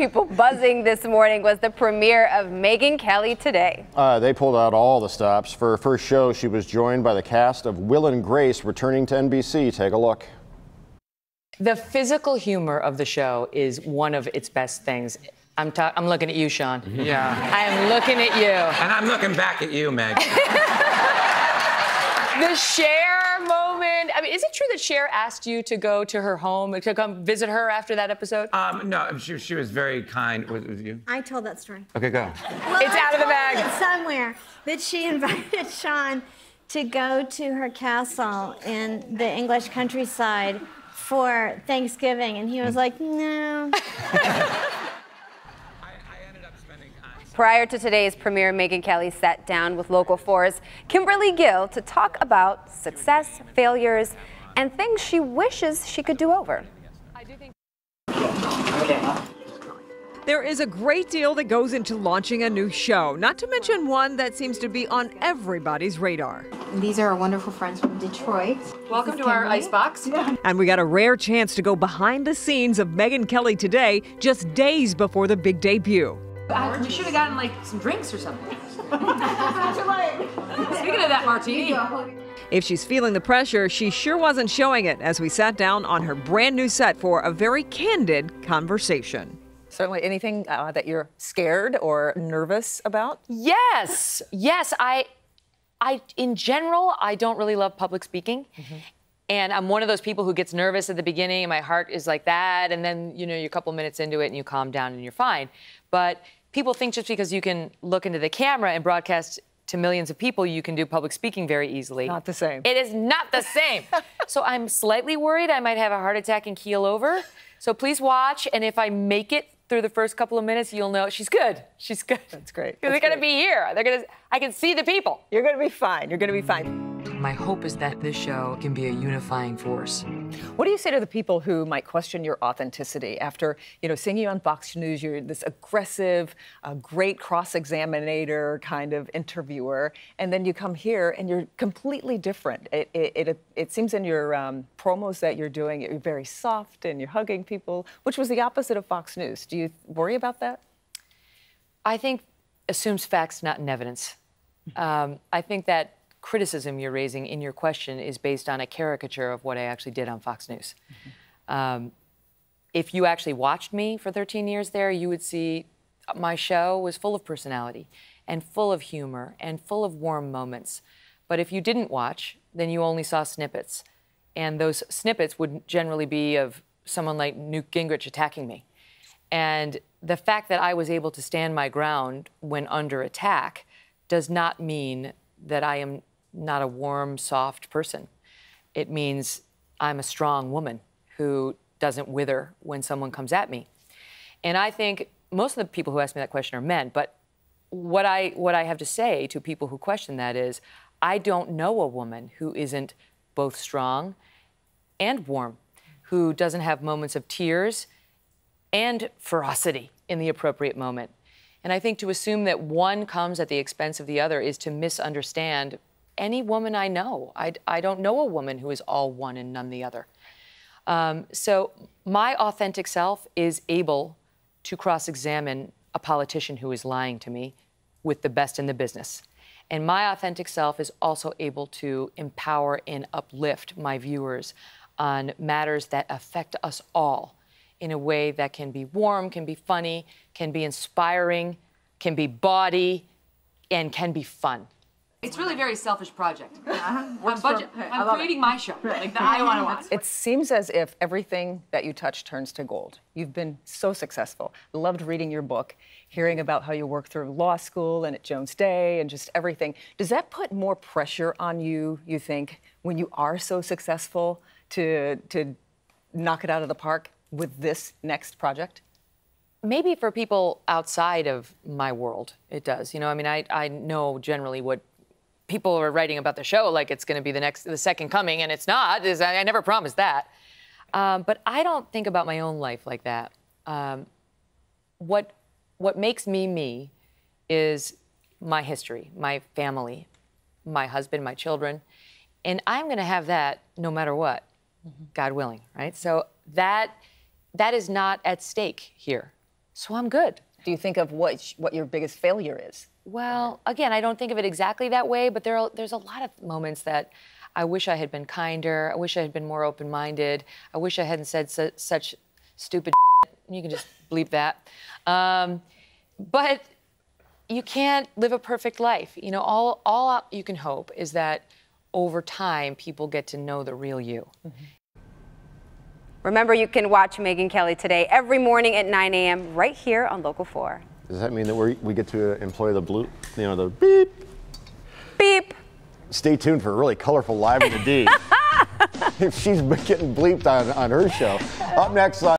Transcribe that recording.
People buzzing this morning was the premiere of Megyn Kelly Today. They pulled out all the stops. For her first show, she was joined by the cast of Will and Grace returning to NBC. Take a look. The physical humor of the show is one of its best things. I'm looking at you, Sean. Yeah. I am looking at you. And I'm looking back at you, Meg. The Cher moment. I mean, is it true that Cher asked you to go to her home, to come visit her after that episode? No, she was very kind. Was you? I told that story. Okay, go. Well, It's out of the bag. Somewhere that she invited Sean to go to her castle in the English countryside for Thanksgiving, and he was like, no. Prior to today's premiere, Megyn Kelly sat down with Local 4's Kimberly Gill to talk about success, failures, and things she wishes she could do over. There is a great deal that goes into launching a new show, not to mention one that seems to be on everybody's radar. These are our wonderful friends from Detroit. Welcome to our icebox. Yeah. And we got a rare chance to go behind the scenes of Megyn Kelly Today just days before the big debut. We should have gotten, like, some drinks or something. Speaking of that martini. If she's feeling the pressure, she sure wasn't showing it as we sat down on her brand new set for a very candid conversation. Certainly. Anything that you're scared or nervous about? Yes. Yes. In general, I don't really love public speaking. Mm-hmm. And I'm one of those people who gets nervous at the beginning and my heart is like that. And then, you know, you're a couple minutes into it and you calm down and you're fine. But people think just because you can look into the camera and broadcast to millions of people, you can do public speaking very easily. Not the same. It is not the same. So I'm slightly worried I might have a heart attack and keel over. So please watch. And if I make it through the first couple of minutes, you'll know she's good. She's good. That's great. Because they're going to be here. I can see the people. You're going to be fine. You're going to be fine. My hope is that this show can be a unifying force. What do you say to the people who might question your authenticity after, seeing you on Fox News? You're this aggressive, great cross-examinator kind of interviewer, and then you come here and you're completely different. It seems in your promos that you're doing, you're very soft and you're hugging people, which was the opposite of Fox News. Do you worry about that? I think assumes facts, not in evidence. I think that criticism you're raising in your question is based on a caricature of what I actually did on Fox News. Mm-hmm. If you actually watched me for 13 years there, you would see my show was full of personality and full of humor and full of warm moments. But if you didn't watch, then you only saw snippets. And those snippets would generally be of someone like Newt Gingrich attacking me. And the fact that I was able to stand my ground when under attack does not mean that I am not a warm, soft person. It means I'm a strong woman who doesn't wither when someone comes at me. And I think most of the people who ask me that question are men, but what I have to say to people who question that is, I don't know a woman who isn't both strong and warm, who doesn't have moments of tears and ferocity in the appropriate moment. And I think to assume that one comes at the expense of the other is to misunderstand any woman I know. I don't know a woman who is all one and none the other. So my authentic self is able to cross-examine a politician who is lying to me with the best in the business. And my authentic self is also able to empower and uplift my viewers on matters that affect us all in a way that can be warm, can be funny, can be inspiring, can be bawdy, and can be fun. It's really a very selfish project. I'm creating my show, like that I want to watch. It seems as if everything that you touch turns to gold. You've been so successful. Loved reading your book, hearing about how you worked through law school and at Jones Day and just everything. Does that put more pressure on you think, when you are so successful to knock it out of the park with this next project? Maybe for people outside of my world, it does. I know generally what people are writing about the show like it's going to be the second coming, and it's not. I never promised that. But I don't think about my own life like that. What makes me me is my history, my family, my husband, my children, and I'm going to have that no matter what, God willing, right? So that is not at stake here. So I'm good. Do you think of what your biggest failure is? Well, again, I don't think of it exactly that way, but there's a lot of moments that I wish I had been kinder. I wish I had been more open-minded. I wish I hadn't said such stupid shit. You can just bleep that. But you can't live a perfect life. You know, all you can hope is that over time, people get to know the real you. Mm-hmm. Remember, you can watch Megyn Kelly Today every morning at 9 a.m. right here on Local 4. Does that mean that we get to employ the blue, the beep? Beep. Stay tuned for a really colorful Live in the D. She's getting bleeped on her show. Up next on